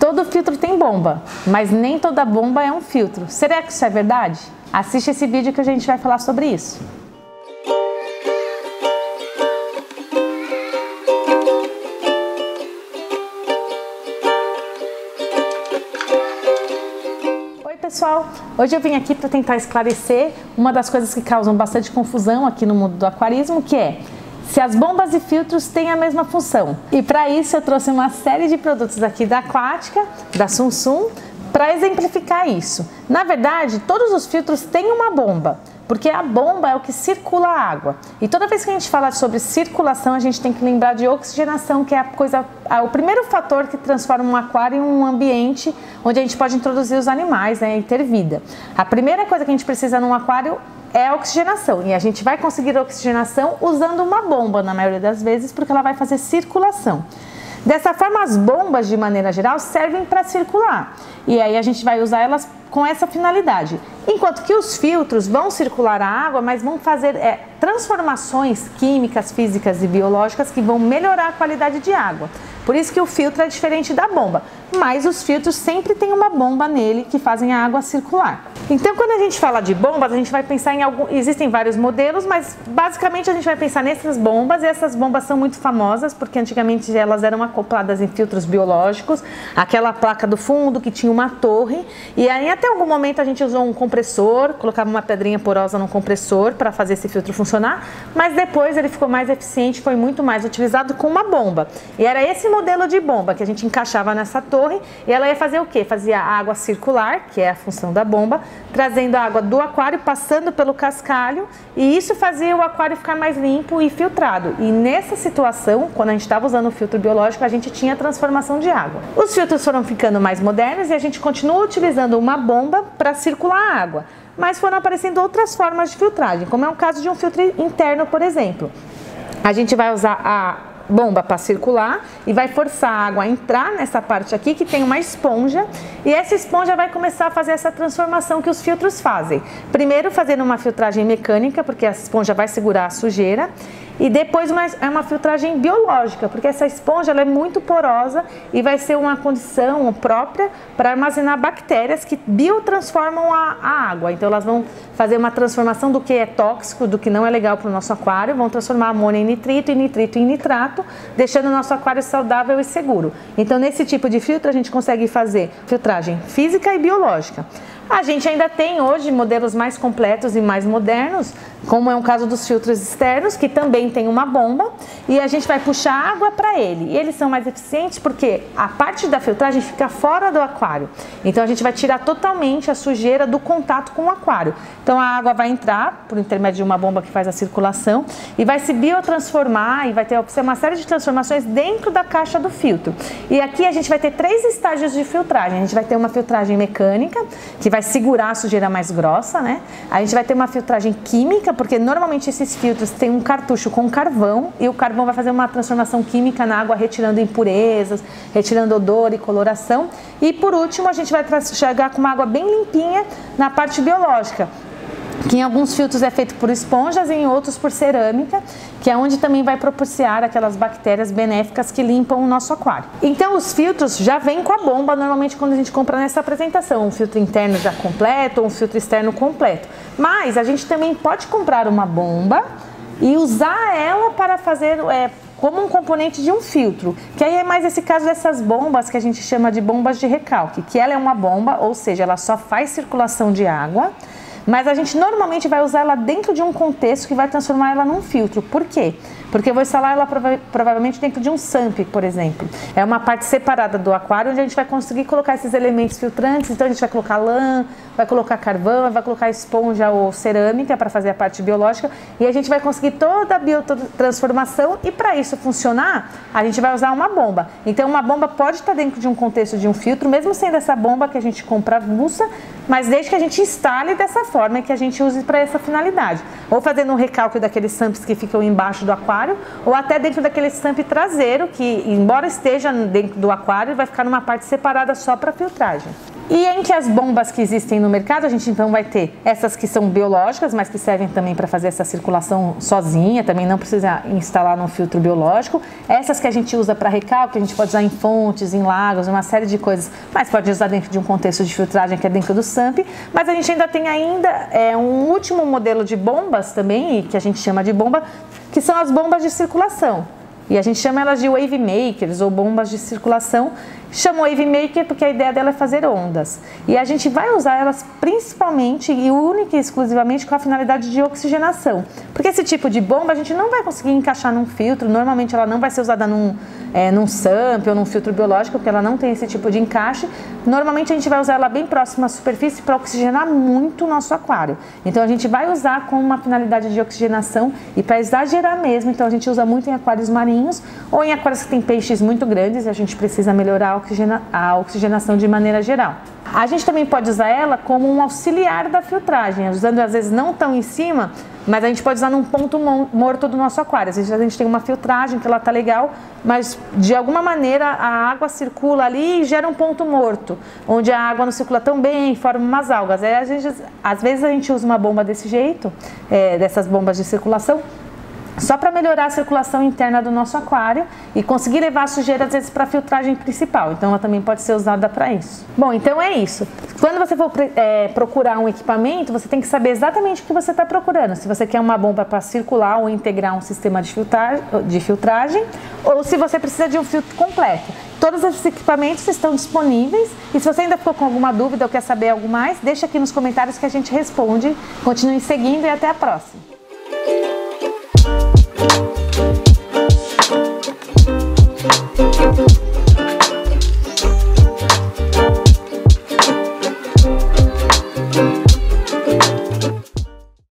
todo filtro tem bomba, mas nem toda bomba é um filtro. Será que isso é verdade? Assiste esse vídeo que a gente vai falar sobre isso. Oi pessoal, hoje eu vim aqui para tentar esclarecer uma das coisas que causam bastante confusão aqui no mundo do aquarismo, que é se as bombas e filtros têm a mesma função. E para isso eu trouxe uma série de produtos aqui da Aquática, da Sunsum, para exemplificar isso. Na verdade, todos os filtros têm uma bomba, porque a bomba é o que circula a água. E toda vez que a gente fala sobre circulação, a gente tem que lembrar de oxigenação, que é o primeiro fator que transforma um aquário em um ambiente onde a gente pode introduzir os animais, né, e ter vida. A primeira coisa que a gente precisa num aquário é a oxigenação, e a gente vai conseguir a oxigenação usando uma bomba na maioria das vezes, porque ela vai fazer circulação. Dessa forma, as bombas, de maneira geral, servem para circular, e aí a gente vai usar elas com essa finalidade. Enquanto que os filtros vão circular a água, mas vão fazer transformações químicas, físicas e biológicas que vão melhorar a qualidade de água. Por isso que o filtro é diferente da bomba, mas os filtros sempre têm uma bomba nele que fazem a água circular. Então, quando a gente fala de bombas, a gente vai pensar em existem vários modelos, mas basicamente a gente vai pensar nessas bombas, e essas bombas são muito famosas, porque antigamente elas eram acopladas em filtros biológicos, aquela placa do fundo que tinha uma torre, e aí até algum momento a gente usou um compressor, colocava uma pedrinha porosa no compressor para fazer esse filtro funcionar, mas depois ele ficou mais eficiente, foi muito mais utilizado com uma bomba. E era esse modelo de bomba que a gente encaixava nessa torre, e ela ia fazer o quê? Fazia a água circular, que é a função da bomba, trazendo a água do aquário, passando pelo cascalho, e isso fazia o aquário ficar mais limpo e filtrado. E nessa situação, quando a gente estava usando o filtro biológico, a gente tinha transformação de água. Os filtros foram ficando mais modernos e a gente continua utilizando uma bomba para circular a água, mas foram aparecendo outras formas de filtragem, como é o caso de um filtro interno, por exemplo. A gente vai usar a bomba para circular e vai forçar a água a entrar nessa parte aqui que tem uma esponja, e essa esponja vai começar a fazer essa transformação que os filtros fazem. Primeiro fazendo uma filtragem mecânica, porque a esponja vai segurar a sujeira, e depois é uma filtragem biológica, porque essa esponja ela é muito porosa e vai ser uma condição própria para armazenar bactérias que biotransformam a água. Então elas vão fazer uma transformação do que é tóxico, do que não é legal para o nosso aquário, vão transformar amônia em nitrito e nitrito em nitrato, deixando o nosso aquário saudável e seguro. Então nesse tipo de filtro a gente consegue fazer filtragem física e biológica. A gente ainda tem hoje modelos mais completos e mais modernos, como é o caso dos filtros externos, que também tem uma bomba, e a gente vai puxar água para ele. E eles são mais eficientes porque a parte da filtragem fica fora do aquário. Então a gente vai tirar totalmente a sujeira do contato com o aquário. Então a água vai entrar por intermédio de uma bomba que faz a circulação e vai se biotransformar, e vai ter uma série de transformações dentro da caixa do filtro. E aqui a gente vai ter 3 estágios de filtragem. A gente vai ter uma filtragem mecânica, que vai segurar a sujeira mais grossa, né? A gente vai ter uma filtragem química, porque normalmente esses filtros têm um cartucho com carvão, e o carvão vai fazer uma transformação química na água, retirando impurezas, retirando odor e coloração. E por último, a gente vai chegar com uma água bem limpinha na parte biológica, que em alguns filtros é feito por esponjas e em outros por cerâmica, que é onde também vai propiciar aquelas bactérias benéficas que limpam o nosso aquário. Então os filtros já vêm com a bomba, normalmente quando a gente compra nessa apresentação, um filtro interno já completo ou um filtro externo completo. Mas a gente também pode comprar uma bomba e usar ela para fazer como um componente de um filtro, que aí é mais esse caso dessas bombas que a gente chama de bombas de recalque, que ela é uma bomba, ou seja, ela só faz circulação de água, mas a gente normalmente vai usar ela dentro de um contexto que vai transformar ela num filtro. Por quê? Porque eu vou instalar ela provavelmente dentro de um SUMP, por exemplo. É uma parte separada do aquário onde a gente vai conseguir colocar esses elementos filtrantes. Então a gente vai colocar lã, vai colocar carvão, vai colocar esponja ou cerâmica para fazer a parte biológica, e a gente vai conseguir toda a biotransformação, e para isso funcionar, a gente vai usar uma bomba. Então uma bomba pode estar dentro de um contexto de um filtro, mesmo sendo essa bomba que a gente compra avulsa, mas desde que a gente instale dessa forma e que a gente use para essa finalidade. Ou fazendo um recalque daqueles SUMPs que ficam embaixo do aquário, ou até dentro daquele SUMP traseiro, que embora esteja dentro do aquário, vai ficar numa parte separada só para filtragem. E entre as bombas que existem no mercado, a gente então vai ter essas que são biológicas, mas que servem também para fazer essa circulação sozinha, também não precisa instalar num filtro biológico. Essas que a gente usa para recalque, que a gente pode usar em fontes, em lagos, uma série de coisas, mas pode usar dentro de um contexto de filtragem que é dentro do SAMP. Mas a gente ainda tem um último modelo de bombas também, que a gente chama de bomba, que são as bombas de circulação. E a gente chama elas de wave makers ou bombas de circulação. Chama wave maker porque a ideia dela é fazer ondas. E a gente vai usar elas principalmente e única e exclusivamente com a finalidade de oxigenação. Porque esse tipo de bomba a gente não vai conseguir encaixar num filtro. Normalmente ela não vai ser usada num SAMP ou num filtro biológico, porque ela não tem esse tipo de encaixe. Normalmente a gente vai usar ela bem próxima à superfície para oxigenar muito o nosso aquário. Então a gente vai usar com uma finalidade de oxigenação e para exagerar mesmo. Então a gente usa muito em aquários marinhos ou em aquários que tem peixes muito grandes e a gente precisa melhorar a oxigenação de maneira geral. A gente também pode usar ela como um auxiliar da filtragem, usando às vezes não tão em cima, mas a gente pode usar num ponto morto do nosso aquário. Às vezes a gente tem uma filtragem que ela tá legal, mas de alguma maneira a água circula ali e gera um ponto morto, onde a água não circula tão bem, forma umas algas. Às vezes a gente usa uma bomba desse jeito, dessas bombas de circulação, só para melhorar a circulação interna do nosso aquário e conseguir levar a sujeira às vezes para a filtragem principal. Então ela também pode ser usada para isso. Bom, então é isso. Quando você for procurar um equipamento, você tem que saber exatamente o que você está procurando. Se você quer uma bomba para circular ou integrar um sistema de filtragem, ou se você precisa de um filtro completo. Todos esses equipamentos estão disponíveis e se você ainda ficou com alguma dúvida ou quer saber algo mais, deixa aqui nos comentários que a gente responde. Continue seguindo e até a próxima.